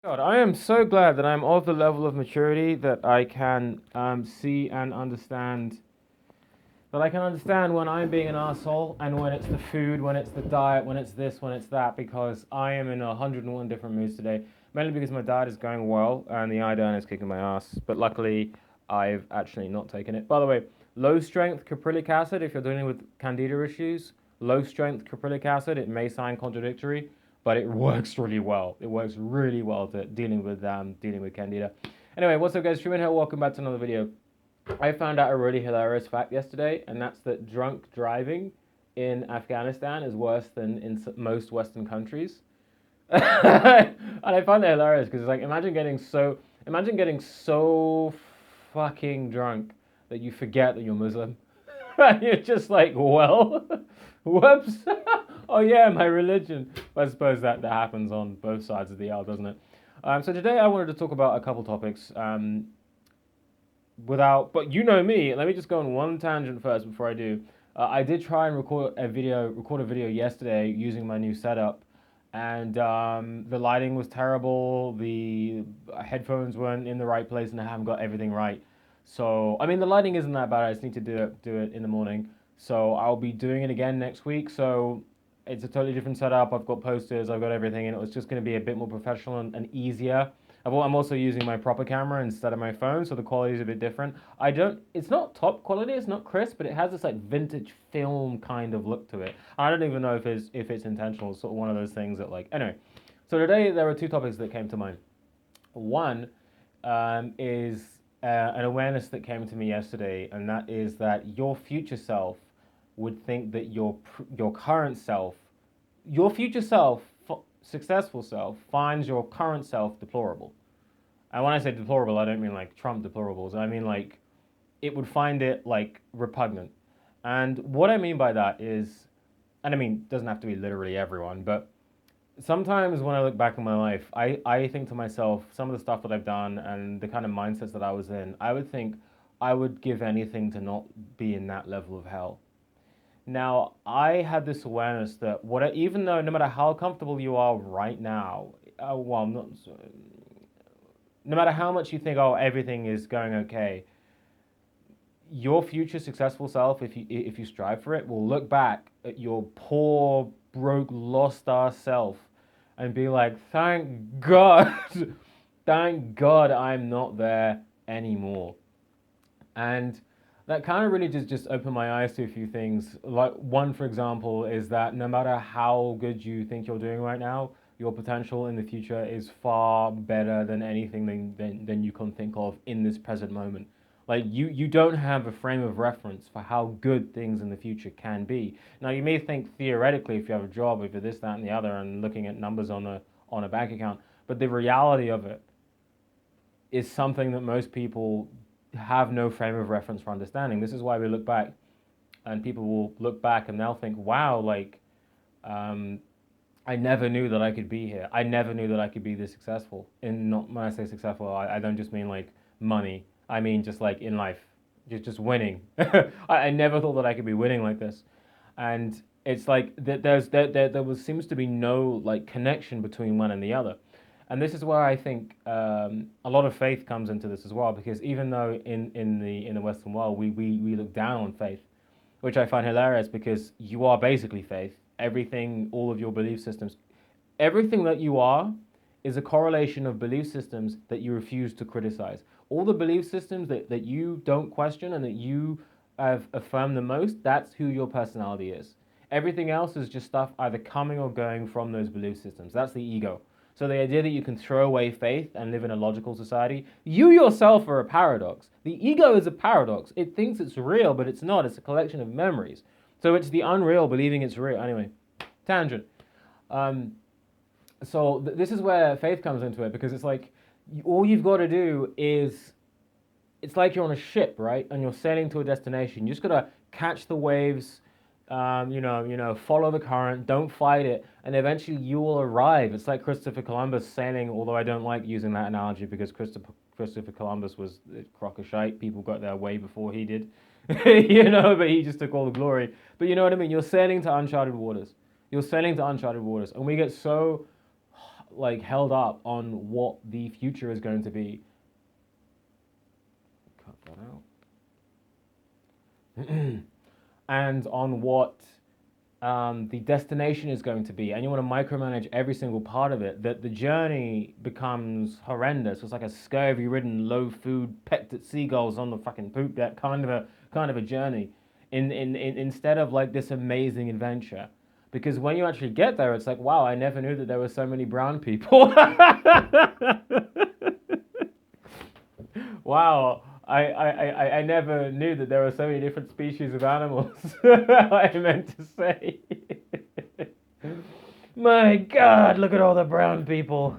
God, I am so glad that I'm of the level of maturity that I can see and understand. That I can understand when I'm being an asshole and when it's the food, when it's the diet, when it's this, when it's that, because I am in 101 different moods today. Mainly because my diet is going well and the iodine is kicking my ass. But luckily, I've actually not taken it. By the way, low strength caprylic acid, if you're dealing with candida issues, low strength caprylic acid, it may sound contradictory, but it works really well. It works really well to dealing with candida. Anyway, what's up, guys? Truman here. Welcome back to another video. I found out a really hilarious fact yesterday, and that's that drunk driving in Afghanistan is worse than in most Western countries. And I find it hilarious because it's like imagine getting so fucking drunk that you forget that you're Muslim. And you're just like, well, whoops. Oh yeah, my religion. I suppose that happens on both sides of the aisle, doesn't it? So today I wanted to talk about a couple topics. But you know me. Let me just go on one tangent first before I do. I did try and record a video yesterday using my new setup, and the lighting was terrible. The headphones weren't in the right place, and I haven't got everything right. So I mean, the lighting isn't that bad. I just need to do it in the morning. So I'll be doing it again next week. So it's a totally different setup. I've got posters. I've got everything, and it was just going to be a bit more professional and easier. I'm also using my proper camera instead of my phone, so the quality is a bit different. It's not top quality, it's not crisp, but it has this like vintage film kind of look to it. I don't even know if it's intentional. It's sort of one of those things that like, anyway. So today there were two topics that came to mind. One is an awareness that came to me yesterday, and that is that your future self would think that your current self, your future self, successful self, finds your current self deplorable. And when I say deplorable, I don't mean like Trump deplorables. I mean like it would find it like repugnant. And what I mean by that is, and I mean, it doesn't have to be literally everyone, but sometimes when I look back on my life, I think to myself, some of the stuff that I've done and the kind of mindsets that I was in, I would think I would give anything to not be in that level of hell. Now, I had this awareness that even though no matter how comfortable you are right now, well, not, no matter how much you think, oh, everything is going okay, your future successful self, if you strive for it, will look back at your poor, broke, lost ass self and be like, thank God, thank God I'm not there anymore. And that kind of really just opened my eyes to a few things. Like one, for example, is that no matter how good you think you're doing right now, your potential in the future is far better than anything than you can think of in this present moment. Like you don't have a frame of reference for how good things in the future can be. Now you may think theoretically if you have a job, if you're this, that, and the other, and looking at numbers on a bank account, but the reality of it is something that most people have no frame of reference for understanding. This is why we look back, and people will look back and they'll think, "Wow, like, um, I never knew that I could be here. I never knew that I could be this successful." And not when I say successful, I don't just mean like money. I mean just like in life, just winning. I never thought that I could be winning like this, and it's like there was seems to be no like connection between one and the other. And this is where I think a lot of faith comes into this as well, because even though in the Western world we look down on faith, which I find hilarious because you are basically faith. Everything, all of your belief systems, everything that you are is a correlation of belief systems that you refuse to criticize. All the belief systems that you don't question and that you have affirmed the most, that's who your personality is. Everything else is just stuff either coming or going from those belief systems. That's the ego. So the idea that you can throw away faith and live in a logical society, you yourself are a paradox. The ego is a paradox. It thinks it's real, but it's not. It's a collection of memories. So it's the unreal believing it's real. Anyway, tangent. Um, this is where faith comes into it, because it's like all you've got to do is, it's like you're on a ship, right? And you're sailing to a destination. You just got to catch the waves, follow the current, don't fight it, and eventually you will arrive. It's like Christopher Columbus sailing, although I don't like using that analogy because Christopher Columbus was a crock of shite. People got there way before he did, but he just took all the glory. But you know what I mean? You're sailing to uncharted waters. You're sailing to uncharted waters, and we get so like held up on what the future is going to be. Cut that out. And on what the destination is going to be, and you want to micromanage every single part of it, that the journey becomes horrendous. It's like a scurvy-ridden, low-food, pecked at seagulls on the fucking poop deck kind of a journey, instead of like this amazing adventure. Because when you actually get there, it's like, wow, I never knew that there were so many brown people. Wow, I never knew that there were so many different species of animals. I meant to say. My God, look at all the brown people.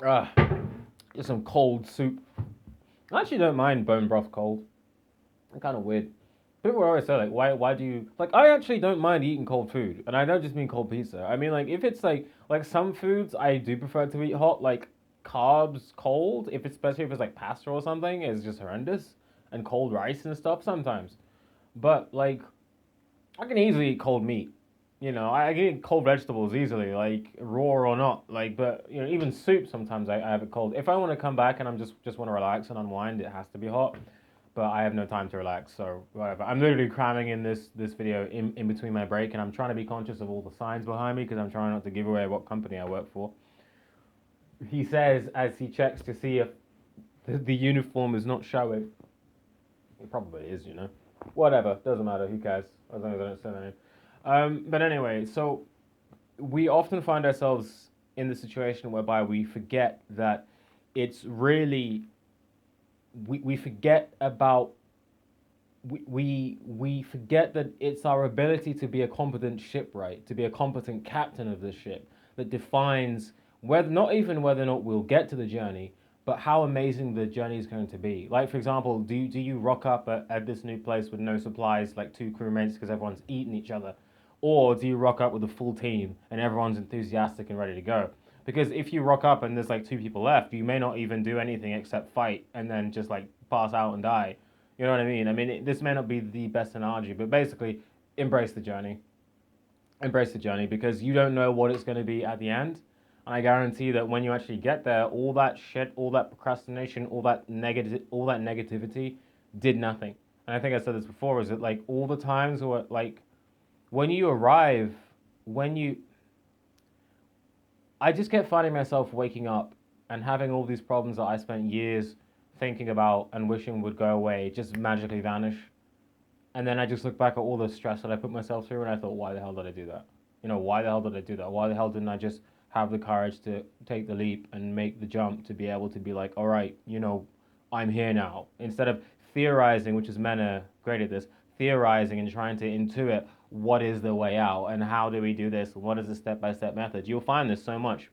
Ah, just some cold soup. I actually don't mind bone broth cold. It's kind of weird. People always say like, why do you like? I actually don't mind eating cold food, and I don't just mean cold pizza. I mean like if it's like some foods I do prefer to eat hot, like carbs cold. If it's especially if it's like pasta or something, it's just horrendous, and cold rice and stuff sometimes. But like I can easily eat cold meat. You know, I can eat cold vegetables easily, like raw or not. Like, but you know, even soup sometimes I have it cold. If I want to come back and I'm just want to relax and unwind, it has to be hot. But I have no time to relax, so whatever. I'm literally cramming in this video in between my break, and I'm trying to be conscious of all the signs behind me because I'm trying not to give away what company I work for. He says as he checks to see if the uniform is not showing. It probably is, you know. Whatever, doesn't matter. Who cares? As long as I don't say anything. But anyway, so we often find ourselves in the situation whereby we forget that it's really we forget about we forget that it's our ability to be a competent shipwright, to be a competent captain of the ship that defines whether not even whether or not we'll get to the journey, but how amazing the journey is going to be. Like for example, do you rock up at this new place with no supplies, like two crewmates because everyone's eating each other, or do you rock up with a full team and everyone's enthusiastic and ready to go? Because if you rock up and there's like two people left, you may not even do anything except fight and then just like pass out and die. You know what I mean? I mean, this may not be the best analogy, but basically, embrace the journey. Embrace the journey because you don't know what it's going to be at the end. And I guarantee that when you actually get there, all that shit, all that procrastination, all that negativity did nothing. And I think I said this before, is that like all the times where like when you arrive, when you I just kept finding myself waking up and having all these problems that I spent years thinking about and wishing would go away just magically vanish. And then I just look back at all the stress that I put myself through and I thought, why the hell did I do that? You know, why the hell did I do that? Why the hell didn't I just have the courage to take the leap and make the jump to be able to be like, all right, you know, I'm here now. Instead of theorizing, which is men are great at this, theorizing and trying to intuit what is the way out and how do we do this? What is the step-by-step method? You'll find this so much,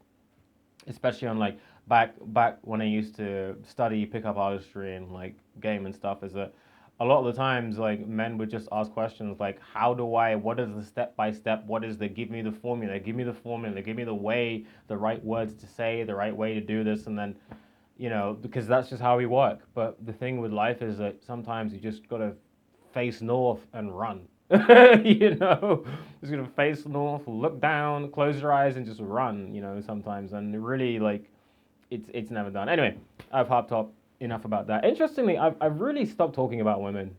especially on like back when I used to study pickup artistry and like game and stuff, is that a lot of the times like men would just ask questions like what is the step by step, what is the give me the formula, give me the formula, give me the way, the right words to say, the right way to do this, and then you know, because that's just how we work. But the thing with life is that sometimes you just gotta face north and run. You know, just gonna face north, look down, close your eyes, and just run. You know, sometimes, and really like, it's never done. Anyway, I've harped up enough about that. Interestingly, I've really stopped talking about women.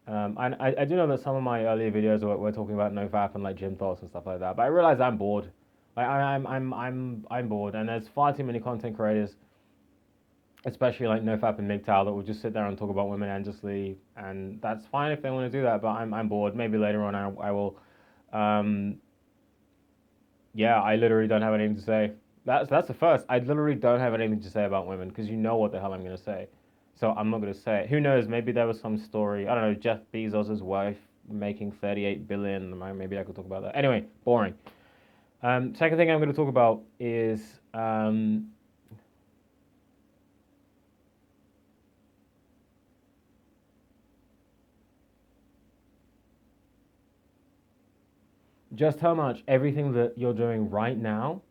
And I do know that some of my earlier videos were talking about NoFap and like gym thoughts and stuff like that. But I realize I'm bored. Like I'm bored, and there's far too many content creators, especially like NoFap and MGTOW, that will just sit there and talk about women endlessly, and that's fine if they want to do that. But I'm bored. Maybe later on I will. Um, yeah, I literally don't have anything to say. That's the first. I literally don't have anything to say about women because you know what the hell I'm gonna say. So I'm not gonna say it. Who knows? Maybe there was some story. I don't know. Jeff Bezos' wife making 38 billion. Maybe I could talk about that. Anyway, boring. Second thing I'm gonna talk about is just how much everything that you're doing right now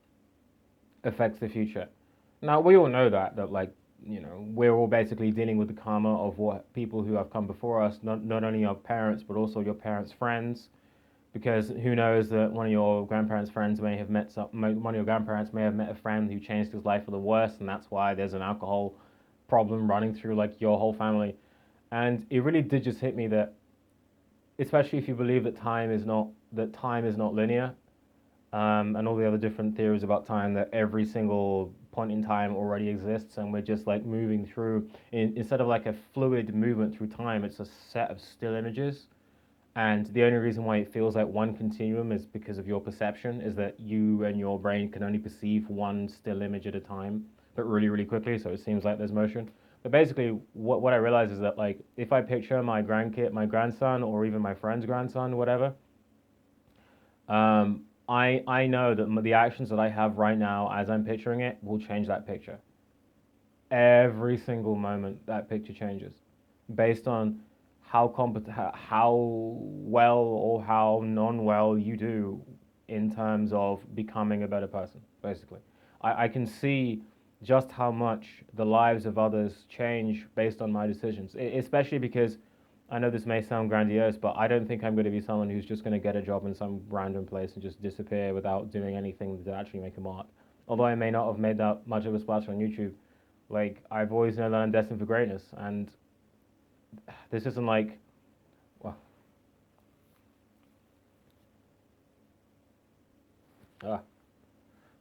affects the future. Now we all know that like we're all basically dealing with the karma of what people who have come before us, not only our parents, but also your parents' friends, because who knows that one of your grandparents' friends may have met one of your grandparents may have met a friend who changed his life for the worse, and that's why there's an alcohol problem running through like your whole family. And it really did just hit me that, especially if you believe that time is not linear, and all the other different theories about time, that every single point in time already exists and we're just like moving through instead of like a fluid movement through time, it's a set of still images. And the only reason why it feels like one continuum is because of your perception, is that you and your brain can only perceive one still image at a time, but really, really quickly, so it seems like there's motion. But basically, what I realize is that, like, if I picture my grandkid, my grandson, or even my friend's grandson, whatever, I know that the actions that I have right now, as I'm picturing it, will change that picture. Every single moment, that picture changes, based on how competent, how well or how non-well you do in terms of becoming a better person. Basically, I can see just how much the lives of others change based on my decisions, especially because I know this may sound grandiose, but I don't think I'm going to be someone who's just going to get a job in some random place and just disappear without doing anything to actually make a mark. Although I may not have made that much of a splash on YouTube, like, I've always known that I'm destined for greatness, and this isn't like, well,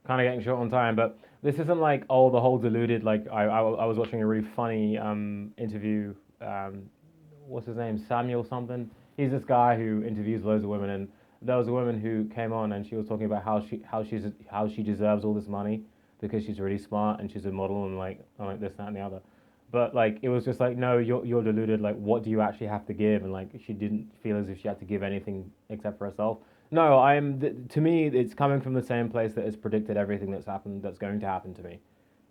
kind of getting short on time, but this isn't like, oh, the whole deluded, like, I was watching a really funny interview, what's his name, Samuel something. He's this guy who interviews loads of women, and there was a woman who came on and she was talking about how she deserves all this money because she's really smart and she's a model and like this, that, and the other. But like, it was just like, no, you're deluded. Like, what do you actually have to give? And like, she didn't feel as if she had to give anything except for herself. No, to me, it's coming from the same place that has predicted everything that's happened, that's going to happen to me.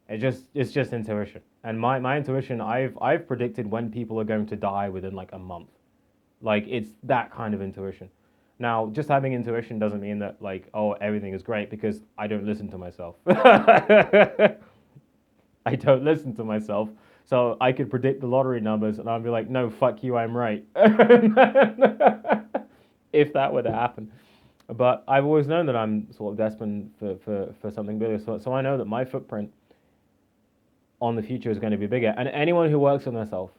It's just intuition. And my intuition, I've predicted when people are going to die within like a month. Like, it's that kind of intuition. Now, just having intuition doesn't mean that like, oh, everything is great, because I don't listen to myself. I don't listen to myself. So I could predict the lottery numbers and I'd be like, no, fuck you, I'm right. If that were to happen. But I've always known that I'm sort of destined for something bigger. So I know that my footprint on the future is going to be bigger. And anyone who works on themselves,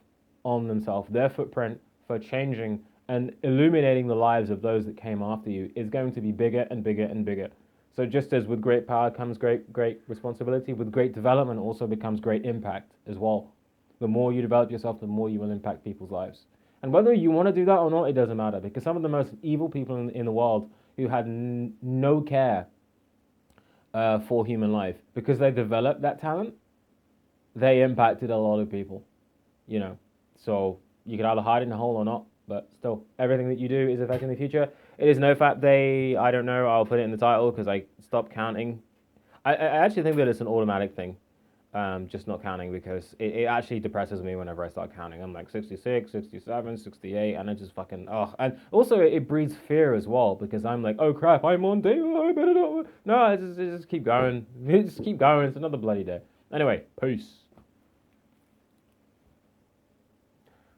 their footprint for changing and illuminating the lives of those that came after you is going to be bigger and bigger and bigger. So just as with great power comes great responsibility, with great development also becomes great impact as well. The more you develop yourself, the more you will impact people's lives. And whether you want to do that or not, it doesn't matter, because some of the most evil people in the world who had no care for human life, because they developed that talent, they impacted a lot of people, you know. So you could either hide in a hole or not, but still, everything that you do is affecting the future. It is NoFap Day. I don't know. I'll put it in the title because I stopped counting. I actually think that it's an automatic thing, just not counting, because it actually depresses me whenever I start counting. I'm like 66, 67, 68, and I just fucking, oh. And also it breeds fear as well, because I'm like, oh crap, I'm on day, oh, I better not. No, just keep going. Just keep going. It's another bloody day. Anyway, peace.